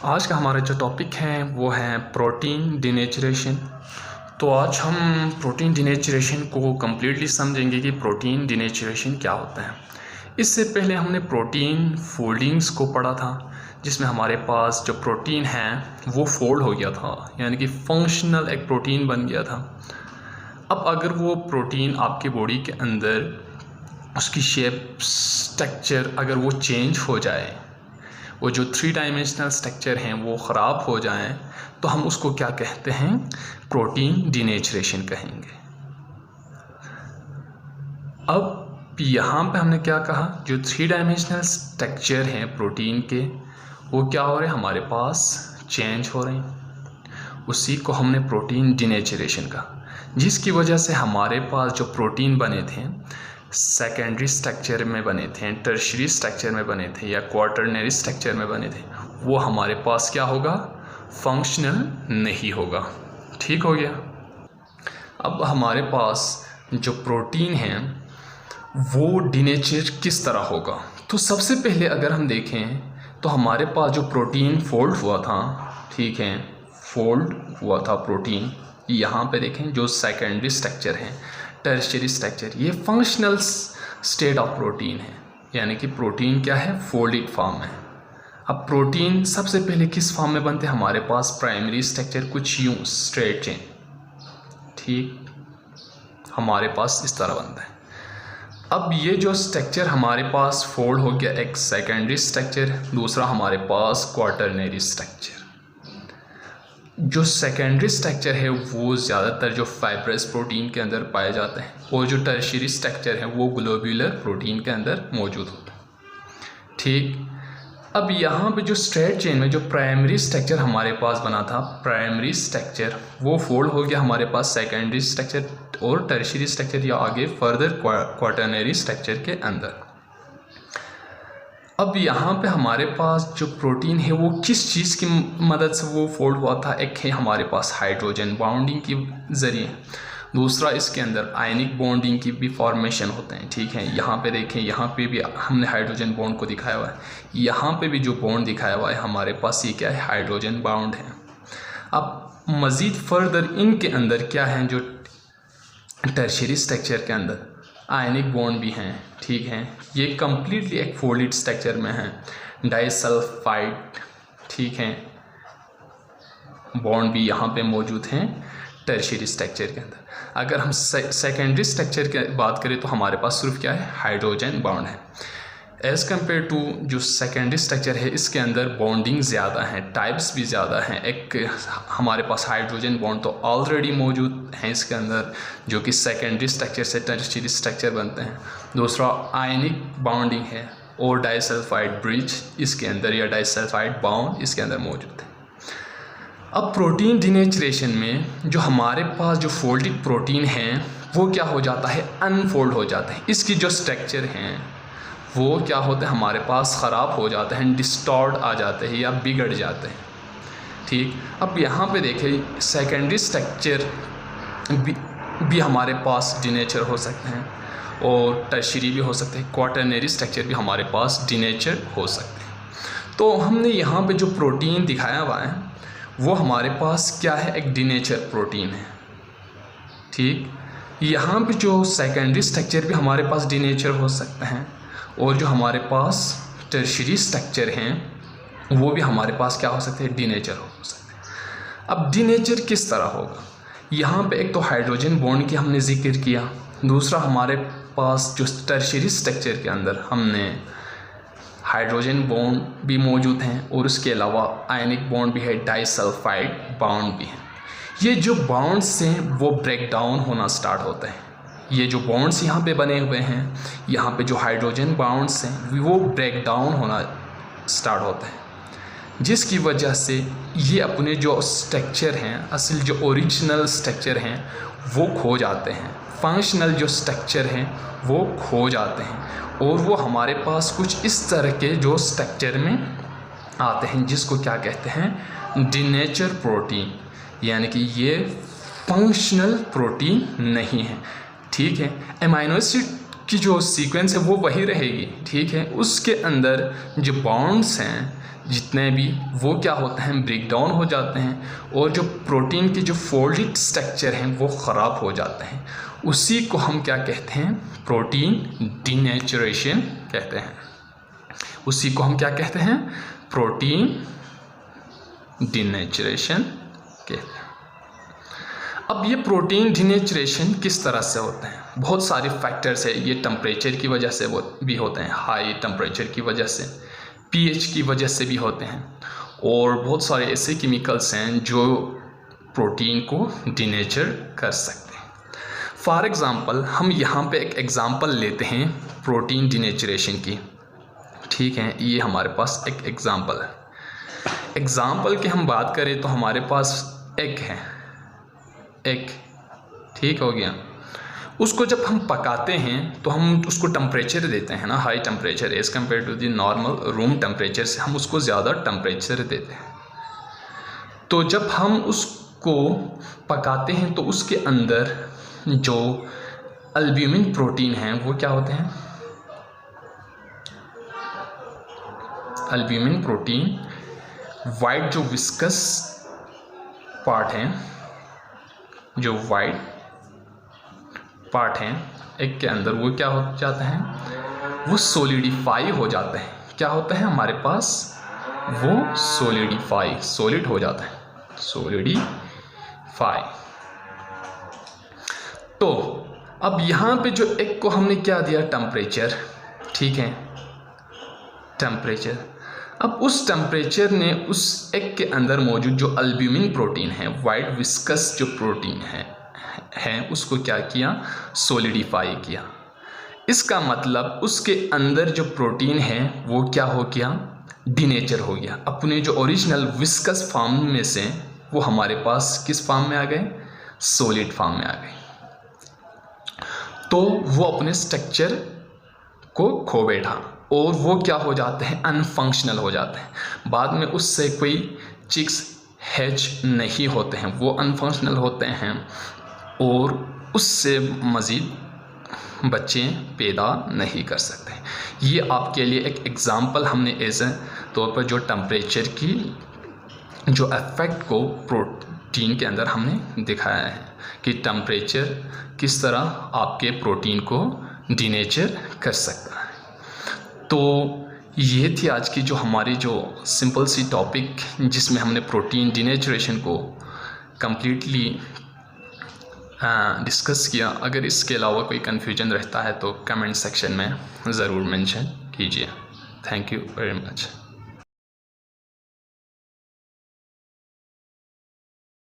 आज का हमारा जो टॉपिक है वो है प्रोटीन डिनेचरेशन। तो आज हम प्रोटीन डिनेचरेशन को कम्प्लीटली समझेंगे कि प्रोटीन डिनेचरेशन क्या होता है। इससे पहले हमने प्रोटीन फोल्डिंग्स को पढ़ा था, जिसमें हमारे पास जो प्रोटीन है वो फोल्ड हो गया था, यानी कि फंक्शनल एक प्रोटीन बन गया था। अब अगर वो प्रोटीन आपके बॉडी के अंदर उसकी शेप स्ट्रक्चर अगर वो चेंज हो जाए, वो जो 3 डायमेंशनल स्ट्रक्चर हैं वो ख़राब हो जाएं, तो हम उसको क्या कहते हैं? प्रोटीन डिनेचरेशन कहेंगे। अब यहाँ पे हमने क्या कहा, जो 3 डायमेंशनल स्ट्रक्चर हैं प्रोटीन के वो क्या हो रहे हैं, हमारे पास चेंज हो रहे हैं। उसी को हमने प्रोटीन डिनेचरेशन कहा, जिसकी वजह से हमारे पास जो प्रोटीन बने थे सेकेंडरी स्ट्रक्चर में बने थे, टर्शियरी स्ट्रक्चर में बने थे या क्वाटरनरी स्ट्रक्चर में बने थे, वो हमारे पास क्या होगा? फंक्शनल नहीं होगा। ठीक हो गया। अब हमारे पास जो प्रोटीन है वो डिनेचर किस तरह होगा? तो सबसे पहले अगर हम देखें तो हमारे पास जो प्रोटीन फोल्ड हुआ था, ठीक है, फोल्ड हुआ था प्रोटीन, यहाँ पे देखें जो सेकेंडरी स्ट्रक्चर है, टर्शियरी स्ट्रक्चर, ये फंक्शनल स्टेट ऑफ प्रोटीन है, यानी कि प्रोटीन क्या है? फोल्डेड फॉर्म है। अब प्रोटीन सबसे पहले किस फॉर्म में बनते हैं? हमारे पास प्राइमरी स्ट्रक्चर कुछ यूं स्ट्रेट चेन, ठीक, हमारे पास इस तरह बनता है। अब ये जो स्ट्रक्चर हमारे पास फोल्ड हो गया, एक सेकेंडरी स्ट्रक्चर, दूसरा हमारे पास क्वाटरनरी स्ट्रक्चर। जो सेकेंडरी स्ट्रक्चर है वो ज़्यादातर जो फाइब्रस प्रोटीन के अंदर पाए जाते हैं, और जो टर्शियरी स्ट्रक्चर है वो ग्लोब्यूलर प्रोटीन के अंदर मौजूद होता है। ठीक। अब यहाँ पे जो स्ट्रेट चेन में जो प्राइमरी स्ट्रक्चर हमारे पास बना था, प्राइमरी स्ट्रक्चर वो फोल्ड हो गया हमारे पास सेकेंडरी स्ट्रक्चर और टर्शियरी स्ट्रक्चर या आगे फर्दर क्वाटरनरी स्ट्रक्चर के अंदर। अब यहाँ पे हमारे पास जो प्रोटीन है वो किस चीज़ की मदद से वो फोल्ड हुआ था? एक है हमारे पास हाइड्रोजन बॉन्डिंग के ज़रिए, दूसरा इसके अंदर आयनिक बॉन्डिंग की भी फॉर्मेशन होते हैं। ठीक है, यहाँ पे देखें, यहाँ पे भी हमने हाइड्रोजन बॉन्ड को दिखाया हुआ है, यहाँ पे भी जो बॉन्ड दिखाया हुआ है हमारे पास ये क्या है? हाइड्रोजन बॉन्ड है। अब मज़ीद फर्दर इनके अंदर क्या है, जो टर्शियरी स्ट्रक्चर के अंदर आयनिक बॉन्ड भी हैं, ठीक है, ये कम्प्लीटली एक फोल्डेड स्ट्रक्चर में है, डाइसल्फाइड, ठीक है, बॉन्ड भी यहाँ पे मौजूद हैं टर्शियरी स्ट्रक्चर के अंदर। अगर हम सेकेंडरी स्ट्रक्चर की बात करें तो हमारे पास सिर्फ क्या है? हाइड्रोजन बॉन्ड है। एज़ कम्पेयर टू जो सेकेंडरी स्ट्रक्चर है इसके अंदर बॉन्डिंग ज़्यादा है, टाइप्स भी ज़्यादा हैं। एक हमारे पास हाइड्रोजन बॉन्ड तो ऑलरेडी मौजूद हैं इसके अंदर, जो कि सेकेंडरी स्ट्रक्चर से टर्शियरी स्ट्रक्चर बनते हैं। दूसरा आयनिक बॉन्डिंग है और डाइसल्फाइड ब्रिज इसके अंदर या डाइसल्फाइड बॉन्ड इसके अंदर मौजूद है। अब प्रोटीन डिनेचरेशन में जो हमारे पास जो फोल्डेड प्रोटीन है वो क्या हो जाता है? अनफोल्ड हो जाता है। इसकी जो स्ट्रक्चर हैं वो क्या होते हैं? हमारे पास ख़राब हो जाते हैं, डिस्टॉर्ट आ जाते हैं या बिगड़ जाते हैं। ठीक। अब यहाँ पे देखें सेकेंडरी स्ट्रक्चर भी हमारे पास डिनेचर हो सकते हैं और टर्शियरी भी हो सकते हैं, क्वाटरनरी स्ट्रक्चर भी हमारे पास डिनेचर हो सकते हैं। तो हमने यहाँ पे जो प्रोटीन दिखाया हुआ है वो हमारे पास क्या है? एक डिनेचर प्रोटीन है। ठीक। यहाँ पे जो सेकेंडरी स्ट्रक्चर भी हमारे पास डिनेचर हो सकते हैं और जो हमारे पास टर्शियरी स्ट्रक्चर हैं वो भी हमारे पास क्या हो सकते हैं? डिनेचर हो सकते हैं। अब डिनेचर किस तरह होगा? यहाँ पे एक तो हाइड्रोजन बॉन्ड की हमने जिक्र किया, दूसरा हमारे पास जो टर्शियरी स्ट्रक्चर के अंदर हमने हाइड्रोजन बॉन्ड भी मौजूद हैं और उसके अलावा आयनिक बॉन्ड भी है, डाइसल्फाइड बॉन्ड भी है। ये जो बॉन्ड्स हैं वो ब्रेक डाउन होना स्टार्ट होते हैं। ये जो बॉन्ड्स यहाँ पे बने हुए हैं, यहाँ पे जो हाइड्रोजन बॉन्ड्स हैं वो ब्रेक डाउन होना स्टार्ट होते हैं, जिसकी वजह से ये अपने जो स्ट्रक्चर हैं, असल जो ओरिजिनल स्ट्रक्चर हैं वो खो जाते हैं, फंक्शनल जो स्ट्रक्चर हैं वो खो जाते हैं और वो हमारे पास कुछ इस तरह के जो स्ट्रक्चर में आते हैं, जिसको क्या कहते हैं? डिनेचर प्रोटीन, यानी कि ये फंक्शनल प्रोटीन नहीं है। ठीक है, अमीनो एसिड की जो सीक्वेंस है वो वही रहेगी। ठीक है, उसके अंदर जो बॉन्ड्स हैं जितने भी वो क्या होते हैं, ब्रेक डाउन हो जाते हैं और जो प्रोटीन के जो फोल्डेड स्ट्रक्चर हैं वो ख़राब हो जाते हैं। उसी को हम क्या कहते हैं, प्रोटीन डीनेचुरेशन कहते हैं। उसी को हम क्या कहते हैं, प्रोटीन डीनेचुरेशन कहते हैं। अब ये प्रोटीन डीनेचुरेशन किस तरह से होते हैं, बहुत सारे फैक्टर्स है। ये टेम्परेचर की वजह से वो भी होते हैं, हाई टेम्परेचर की वजह से, पीएच की वजह से भी होते हैं, और बहुत सारे ऐसे केमिकल्स हैं जो प्रोटीन को डीनेचर कर सकते हैं। फॉर एग्ज़ाम्पल हम यहाँ पे एक एग्ज़ाम्पल लेते हैं प्रोटीन डीनेचुरेशन की, ठीक है। ये हमारे पास एक एग्ज़ाम्पल है। एग्ज़ाम्पल की हम बात करें तो हमारे पास एग है, एग, ठीक हो गया। उसको जब हम पकाते हैं तो हम उसको टेम्परेचर देते हैं ना, high temperature, as compare to the normal room temperature से हम उसको ज़्यादा टेम्परेचर देते हैं। तो जब हम उसको पकाते हैं तो उसके अंदर जो अल्ब्यूमिन प्रोटीन है वो क्या होते हैं, अल्ब्यूमिन प्रोटीन वाइट जो विस्कस पार्ट है, जो वाइट पार्ट है एग के अंदर, वो क्या हो जाते हैं, वो सोलिडिफाई हो जाते हैं। क्या होता है हमारे पास, वो सोलिडिफाई, सॉलिड हो जाता है, सोलिडिफाई। तो अब यहाँ पे जो एग को हमने क्या दिया, टेम्परेचर, ठीक है, टेम्परेचर। अब उस टेम्परेचर ने उस एग के अंदर मौजूद जो अल्ब्यूमिन प्रोटीन है, वाइट विस्कस जो प्रोटीन है उसको क्या किया, सोलिडिफाई किया। इसका मतलब उसके अंदर जो प्रोटीन है वो क्या हो गया, डीनेचर हो गया। अपने जो ओरिजिनल विस्कस फॉर्म में से वो हमारे पास किस फॉर्म में आ गए, सॉलिड फॉर्म में आ गए। तो वो अपने स्ट्रक्चर को खो बैठा और वो क्या हो जाते हैं, अनफंक्शनल हो जाते हैं। बाद में उससे कोई चिक्स हैच नहीं होते हैं, वो अनफंक्शनल होते हैं और उससे मज़ीद बच्चे पैदा नहीं कर सकते। ये आपके लिए एक एग्ज़ाम्पल हमने ऐसे तौर पर जो टेम्परेचर की जो इफ़ेक्ट को प्रोटीन के अंदर हमने दिखाया है कि टेम्परेचर किस तरह आपके प्रोटीन को डीनेचर कर सकता है। तो ये थी आज की जो हमारी जो सिंपल सी टॉपिक जिसमें हमने प्रोटीन डीनेचुरेशन को कम्प्लीटली डिस्कस किया। अगर इसके अलावा कोई कन्फ्यूजन रहता है तो कमेंट सेक्शन में ज़रूर मेंशन कीजिए। Thank you very much.